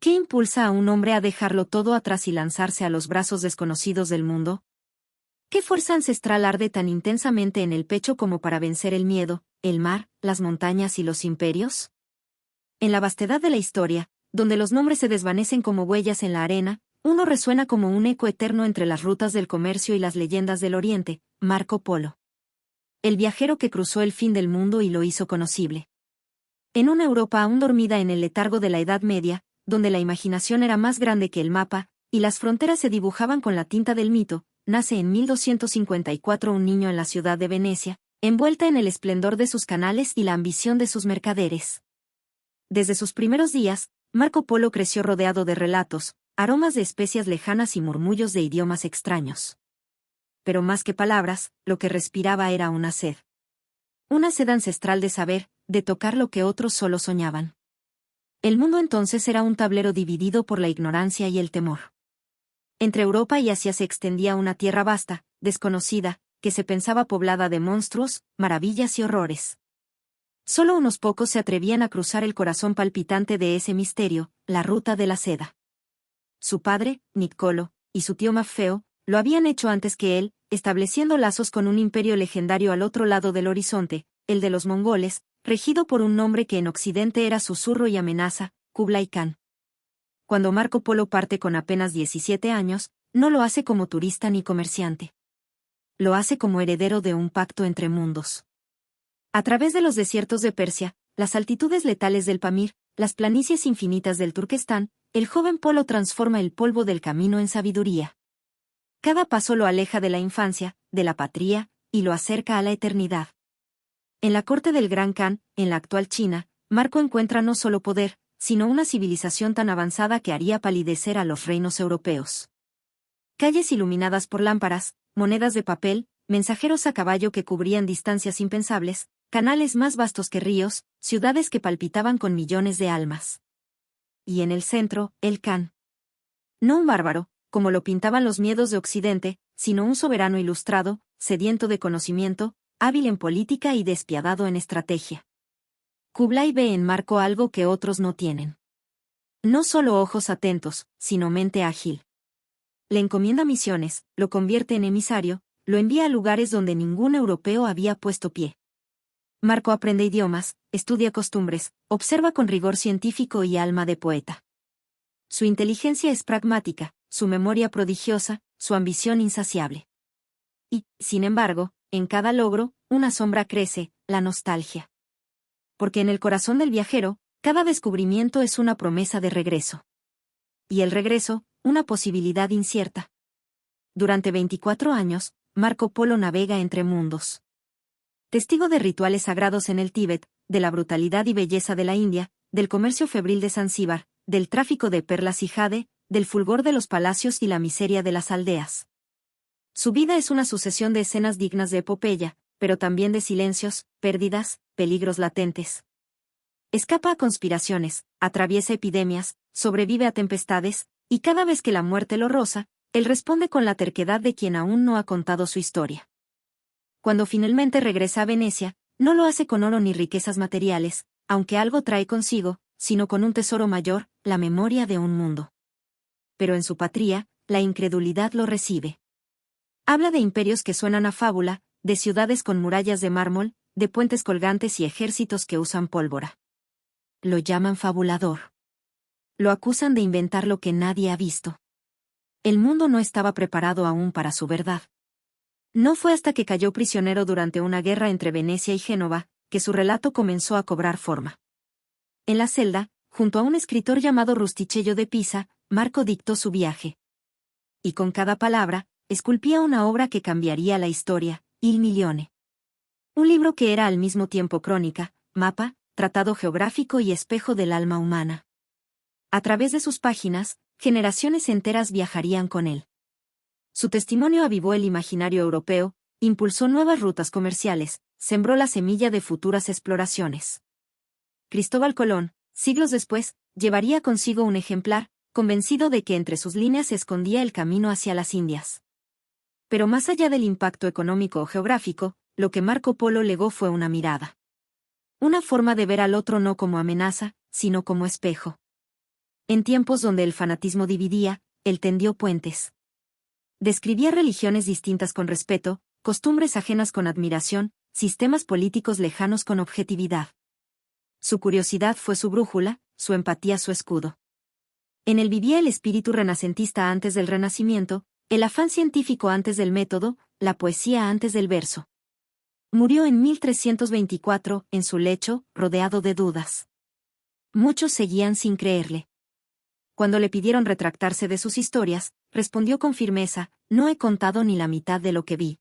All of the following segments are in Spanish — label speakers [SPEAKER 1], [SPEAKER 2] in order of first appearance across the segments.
[SPEAKER 1] ¿Qué impulsa a un hombre a dejarlo todo atrás y lanzarse a los brazos desconocidos del mundo? ¿Qué fuerza ancestral arde tan intensamente en el pecho como para vencer el miedo, el mar, las montañas y los imperios? En la vastedad de la historia, donde los nombres se desvanecen como huellas en la arena, uno resuena como un eco eterno entre las rutas del comercio y las leyendas del Oriente: Marco Polo. El viajero que cruzó el fin del mundo y lo hizo conocible. En una Europa aún dormida en el letargo de la Edad Media, donde la imaginación era más grande que el mapa, y las fronteras se dibujaban con la tinta del mito, nace en 1254 un niño en la ciudad de Venecia, envuelta en el esplendor de sus canales y la ambición de sus mercaderes. Desde sus primeros días, Marco Polo creció rodeado de relatos, aromas de especias lejanas y murmullos de idiomas extraños. Pero más que palabras, lo que respiraba era una sed. Una sed ancestral de saber, de tocar lo que otros solo soñaban. El mundo entonces era un tablero dividido por la ignorancia y el temor. Entre Europa y Asia se extendía una tierra vasta, desconocida, que se pensaba poblada de monstruos, maravillas y horrores. Solo unos pocos se atrevían a cruzar el corazón palpitante de ese misterio, la ruta de la seda. Su padre, Niccolò, y su tío Maffeo, lo habían hecho antes que él, estableciendo lazos con un imperio legendario al otro lado del horizonte, el de los mongoles, regido por un nombre que en Occidente era susurro y amenaza: Kublai Khan. Cuando Marco Polo parte con apenas 17 años, no lo hace como turista ni comerciante. Lo hace como heredero de un pacto entre mundos. A través de los desiertos de Persia, las altitudes letales del Pamir, las planicies infinitas del Turquestán, el joven Polo transforma el polvo del camino en sabiduría. Cada paso lo aleja de la infancia, de la patria, y lo acerca a la eternidad. En la corte del Gran Khan, en la actual China, Marco encuentra no solo poder, sino una civilización tan avanzada que haría palidecer a los reinos europeos. Calles iluminadas por lámparas, monedas de papel, mensajeros a caballo que cubrían distancias impensables, canales más vastos que ríos, ciudades que palpitaban con millones de almas. Y en el centro, el Khan. No un bárbaro, como lo pintaban los miedos de Occidente, sino un soberano ilustrado, sediento de conocimiento, hábil en política y despiadado en estrategia. Kublai ve en Marco algo que otros no tienen. No solo ojos atentos, sino mente ágil. Le encomienda misiones, lo convierte en emisario, lo envía a lugares donde ningún europeo había puesto pie. Marco aprende idiomas, estudia costumbres, observa con rigor científico y alma de poeta. Su inteligencia es pragmática, su memoria prodigiosa, su ambición insaciable. Y, sin embargo, en cada logro, una sombra crece: la nostalgia. Porque en el corazón del viajero, cada descubrimiento es una promesa de regreso. Y el regreso, una posibilidad incierta. Durante 24 años, Marco Polo navega entre mundos. Testigo de rituales sagrados en el Tíbet, de la brutalidad y belleza de la India, del comercio febril de Zanzíbar, del tráfico de perlas y jade, del fulgor de los palacios y la miseria de las aldeas. Su vida es una sucesión de escenas dignas de epopeya, pero también de silencios, pérdidas, peligros latentes. Escapa a conspiraciones, atraviesa epidemias, sobrevive a tempestades, y cada vez que la muerte lo roza, él responde con la terquedad de quien aún no ha contado su historia. Cuando finalmente regresa a Venecia, no lo hace con oro ni riquezas materiales, aunque algo trae consigo, sino con un tesoro mayor: la memoria de un mundo. Pero en su patria, la incredulidad lo recibe. Habla de imperios que suenan a fábula, de ciudades con murallas de mármol, de puentes colgantes y ejércitos que usan pólvora. Lo llaman fabulador. Lo acusan de inventar lo que nadie ha visto. El mundo no estaba preparado aún para su verdad. No fue hasta que cayó prisionero durante una guerra entre Venecia y Génova, que su relato comenzó a cobrar forma. En la celda, junto a un escritor llamado Rustichello de Pisa, Marco dictó su viaje. Y con cada palabra, esculpía una obra que cambiaría la historia: Il Milione. Un libro que era al mismo tiempo crónica, mapa, tratado geográfico y espejo del alma humana. A través de sus páginas, generaciones enteras viajarían con él. Su testimonio avivó el imaginario europeo, impulsó nuevas rutas comerciales, sembró la semilla de futuras exploraciones. Cristóbal Colón, siglos después, llevaría consigo un ejemplar, convencido de que entre sus líneas se escondía el camino hacia las Indias. Pero más allá del impacto económico o geográfico, lo que Marco Polo legó fue una mirada. Una forma de ver al otro no como amenaza, sino como espejo. En tiempos donde el fanatismo dividía, él tendió puentes. Describía religiones distintas con respeto, costumbres ajenas con admiración, sistemas políticos lejanos con objetividad. Su curiosidad fue su brújula, su empatía su escudo. En él vivía el espíritu renacentista antes del Renacimiento, el afán científico antes del método, la poesía antes del verso. Murió en 1324, en su lecho, rodeado de dudas. Muchos seguían sin creerle. Cuando le pidieron retractarse de sus historias, respondió con firmeza: no he contado ni la mitad de lo que vi.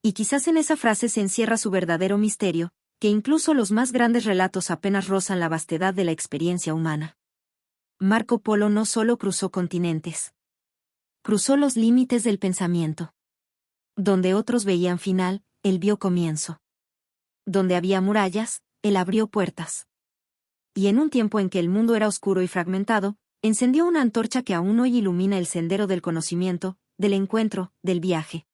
[SPEAKER 1] Y quizás en esa frase se encierra su verdadero misterio, que incluso los más grandes relatos apenas rozan la vastedad de la experiencia humana. Marco Polo no solo cruzó continentes. Cruzó los límites del pensamiento. Donde otros veían final, él vio comienzo. Donde había murallas, él abrió puertas. Y en un tiempo en que el mundo era oscuro y fragmentado, encendió una antorcha que aún hoy ilumina el sendero del conocimiento, del encuentro, del viaje.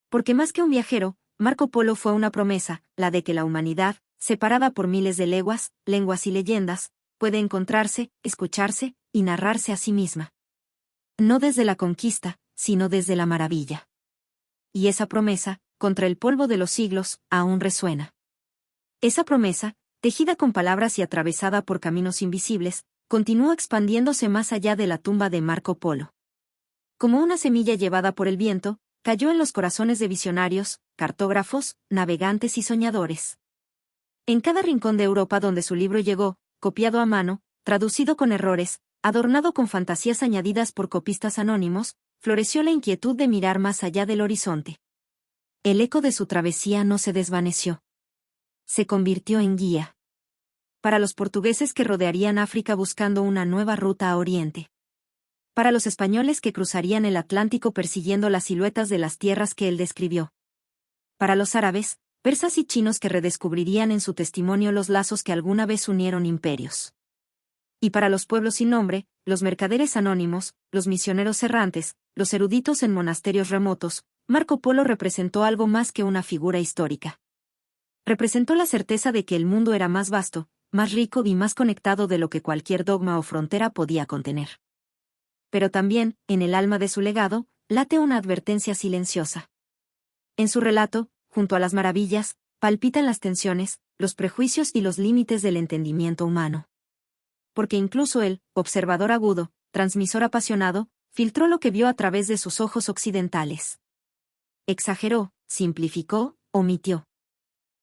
[SPEAKER 1] Porque más que un viajero, Marco Polo fue una promesa, la de que la humanidad, separada por miles de leguas, lenguas y leyendas, puede encontrarse, escucharse y narrarse a sí misma. No desde la conquista, sino desde la maravilla. Y esa promesa, contra el polvo de los siglos, aún resuena. Esa promesa, tejida con palabras y atravesada por caminos invisibles, continuó expandiéndose más allá de la tumba de Marco Polo. Como una semilla llevada por el viento, cayó en los corazones de visionarios, cartógrafos, navegantes y soñadores. En cada rincón de Europa donde su libro llegó, copiado a mano, traducido con errores, adornado con fantasías añadidas por copistas anónimos, floreció la inquietud de mirar más allá del horizonte. El eco de su travesía no se desvaneció. Se convirtió en guía. Para los portugueses que rodearían África buscando una nueva ruta a Oriente. Para los españoles que cruzarían el Atlántico persiguiendo las siluetas de las tierras que él describió. Para los árabes, persas y chinos que redescubrirían en su testimonio los lazos que alguna vez unieron imperios. Y para los pueblos sin nombre, los mercaderes anónimos, los misioneros errantes, los eruditos en monasterios remotos, Marco Polo representó algo más que una figura histórica. Representó la certeza de que el mundo era más vasto, más rico y más conectado de lo que cualquier dogma o frontera podía contener. Pero también, en el alma de su legado, late una advertencia silenciosa. En su relato, junto a las maravillas, palpitan las tensiones, los prejuicios y los límites del entendimiento humano. Porque incluso él, observador agudo, transmisor apasionado, filtró lo que vio a través de sus ojos occidentales. Exageró, simplificó, omitió.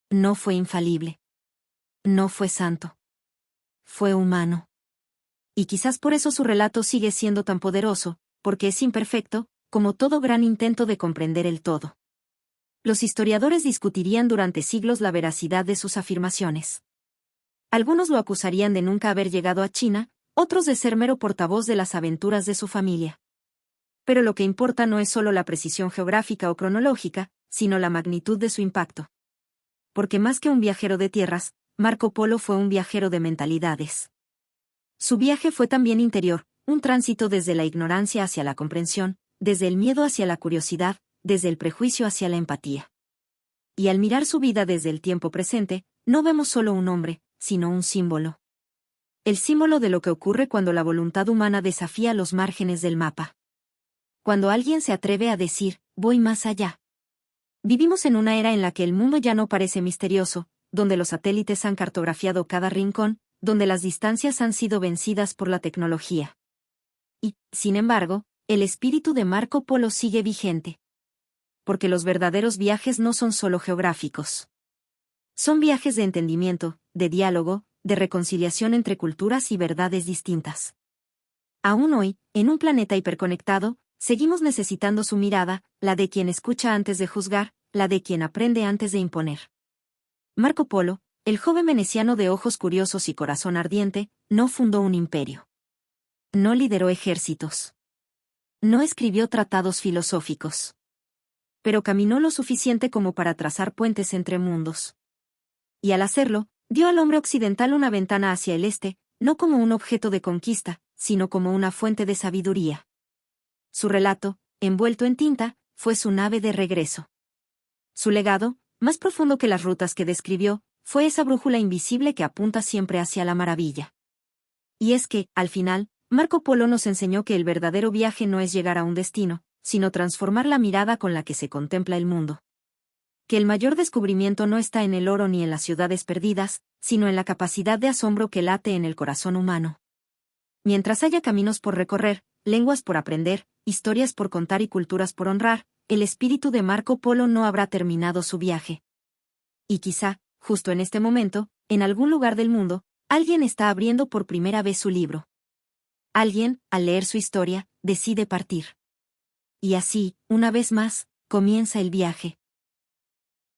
[SPEAKER 1] No fue infalible. No fue santo. Fue humano. Y quizás por eso su relato sigue siendo tan poderoso, porque es imperfecto, como todo gran intento de comprender el todo. Los historiadores discutirían durante siglos la veracidad de sus afirmaciones. Algunos lo acusarían de nunca haber llegado a China, otros de ser mero portavoz de las aventuras de su familia. Pero lo que importa no es solo la precisión geográfica o cronológica, sino la magnitud de su impacto. Porque más que un viajero de tierras, Marco Polo fue un viajero de mentalidades. Su viaje fue también interior, un tránsito desde la ignorancia hacia la comprensión, desde el miedo hacia la curiosidad, desde el prejuicio hacia la empatía. Y al mirar su vida desde el tiempo presente, no vemos solo un hombre, sino un símbolo. El símbolo de lo que ocurre cuando la voluntad humana desafía los márgenes del mapa. Cuando alguien se atreve a decir, voy más allá. Vivimos en una era en la que el mundo ya no parece misterioso, donde los satélites han cartografiado cada rincón, donde las distancias han sido vencidas por la tecnología. Y, sin embargo, el espíritu de Marco Polo sigue vigente. Porque los verdaderos viajes no son solo geográficos. Son viajes de entendimiento, de diálogo, de reconciliación entre culturas y verdades distintas. Aún hoy, en un planeta hiperconectado, seguimos necesitando su mirada, la de quien escucha antes de juzgar, la de quien aprende antes de imponer. Marco Polo, el joven veneciano de ojos curiosos y corazón ardiente, no fundó un imperio. No lideró ejércitos. No escribió tratados filosóficos. Pero caminó lo suficiente como para trazar puentes entre mundos. Y al hacerlo, dio al hombre occidental una ventana hacia el este, no como un objeto de conquista, sino como una fuente de sabiduría. Su relato, envuelto en tinta, fue su nave de regreso. Su legado, más profundo que las rutas que describió, fue esa brújula invisible que apunta siempre hacia la maravilla. Y es que, al final, Marco Polo nos enseñó que el verdadero viaje no es llegar a un destino, sino transformar la mirada con la que se contempla el mundo. Que el mayor descubrimiento no está en el oro ni en las ciudades perdidas, sino en la capacidad de asombro que late en el corazón humano. Mientras haya caminos por recorrer, lenguas por aprender, historias por contar y culturas por honrar, el espíritu de Marco Polo no habrá terminado su viaje. Y quizá, justo en este momento, en algún lugar del mundo, alguien está abriendo por primera vez su libro. Alguien, al leer su historia, decide partir. Y así, una vez más, comienza el viaje.